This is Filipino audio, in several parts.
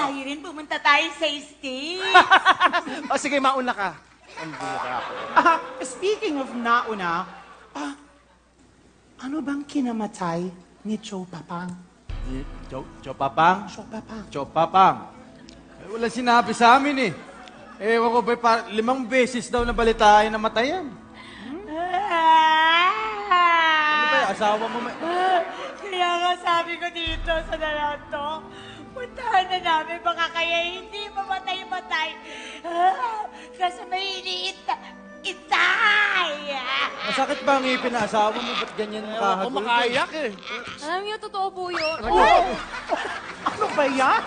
tayo rin. Pumunta tayo sa stage. O sige, mauna ka. Speaking of nauna, ano bang kinamatay ni Cho Papang? Chopapang? Cho Papang. Chopapang. Eh, wala sinabi sa amin eh. Ewan ko ba, 5 beses daw nabalitaan na matayan. Ano ba, asawa mo may... Kaya nga sabi ko dito sa to, puntahan na namin, baka kaya hindi mamatay-matay. Kasi may iniit na itay. Masakit ba ang ngipin na asawa mo? Ba't ganyan Ako nakahagul? makaiyak eh. Alam niyo, totoo po yun. Ano ba yan?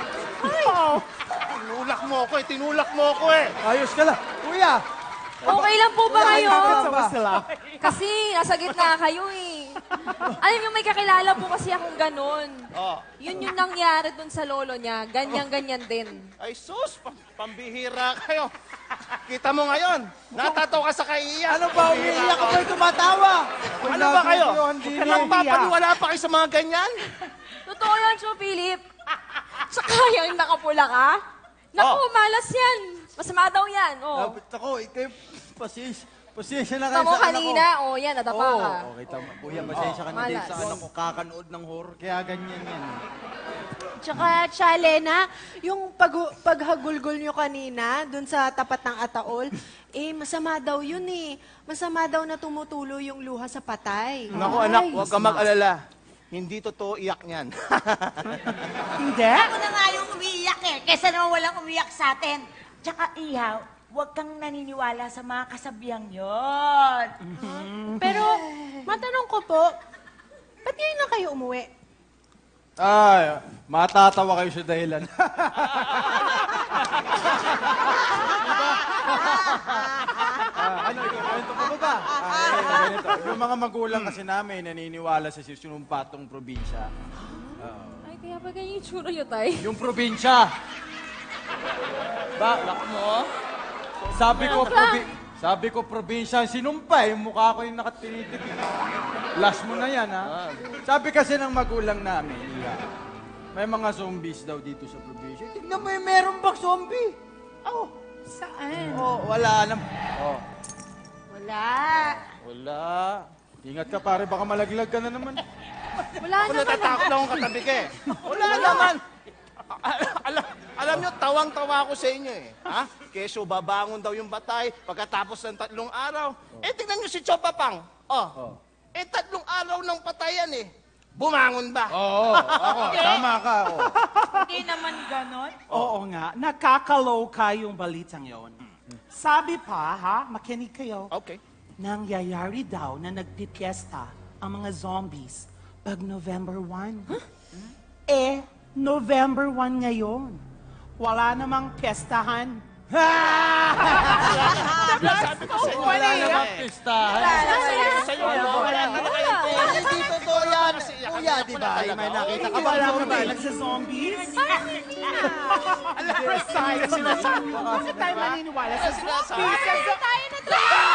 Tinulak mo ako eh, tinulak mo ako eh. Ayos ka lang. Kuya! Okay lang po ba kayo? Nakakatawa sila. Kasi nasa gitna kayo eh. Alam niyo, may kakilala po kasi akong ganun. Oh. Yun yung nangyari dun sa lolo niya. Ganyan-ganyan din. Ay sus, pambihira kayo. Kita mo ngayon, natataw ka sa kaiiyak. Ano ba? Umiiyak ka ba'y tumatawa? Ano ba kayo? Hindi Nagpapaniwala pa kayo sa mga ganyan? Totoo yan, Cho Philip. Saka yung nakapula ka. Naku, malas yan. Masama daw yan. Oh. Ako, ikaw, pasensya na kayo Tamo sa anak ko. kanina, yan, natapa Oo, ka. okay, tama. Kuya, pasensya ka na din Malas. sa anak ko. Kakanood ng horror, kaya ganyan yan. Tsaka, Chalena, yung paghagulgol nyo kanina, dun sa tapat ng ataol, masama daw yun eh. Masama daw na tumutulo yung luha sa patay. Naku anak, huwag ka mag-alala. Hindi totoo iyak niyan. Hindi? Ako na nga yung umiiyak eh, kesa naman walang umiiyak sa atin. Tsaka ihaw, huwag kang naniniwala sa mga kasabihang yon. Pero, matanong ko po, ba't ngayon na kayo umuwi? Ay, matatawa kayo sa dahilan. Ano, kwento ko ba? Ganito. Yung mga magulang kasi namin naniniwala sa sinumpatong probinsya. Ay, kaya ba ganyan yung tsura nyo, tay? Yung probinsya! Balak mo? Sabi ko probinsya ang sinumpa, yung mukha ko yung nakatinitig. Last mo na yan, ha? Sabi kasi ng magulang namin, may mga zombies daw dito sa probinsya. Tignan mo yung meron bang zombie? Oh, Saan? oh, wala naman. Oh, Wala. wala. Ingat ka pare, baka malaglag ka na naman. Wala Ako naman. natatakot lang akong katabi ka eh. Wala naman. Alam nyo, tawang-tawa ako sa inyo eh. Ha? Keso babangon daw yung batay pagkatapos ng 3 araw. Eh, tingnan nyo si Chopapang. Oh. Eh, 3 araw ng patayan eh. Bumangon ba? Oo, ako, tama ka. Oh. Hindi naman ganon. Oo nga, nakakaloka yung balitang yon. Sabi pa, makinig kayo, Okay. nangyayari daw na nagpipiesta ang mga zombies pag November 1. November 1 ngayon. Wala namang piyestahan. Sabi ko sa inyo, Wala eh. namang pistahan. Sa inyo, wala na kayo. Hindi totoo yan. Kuya, di ba? May nakita ka ba Wala zombie? naman nagsa-zombies. Alam, Precise. sinasabi ko. Bakit tayo maniniwala sa Sinasabi. zombies? Tayo na tayo!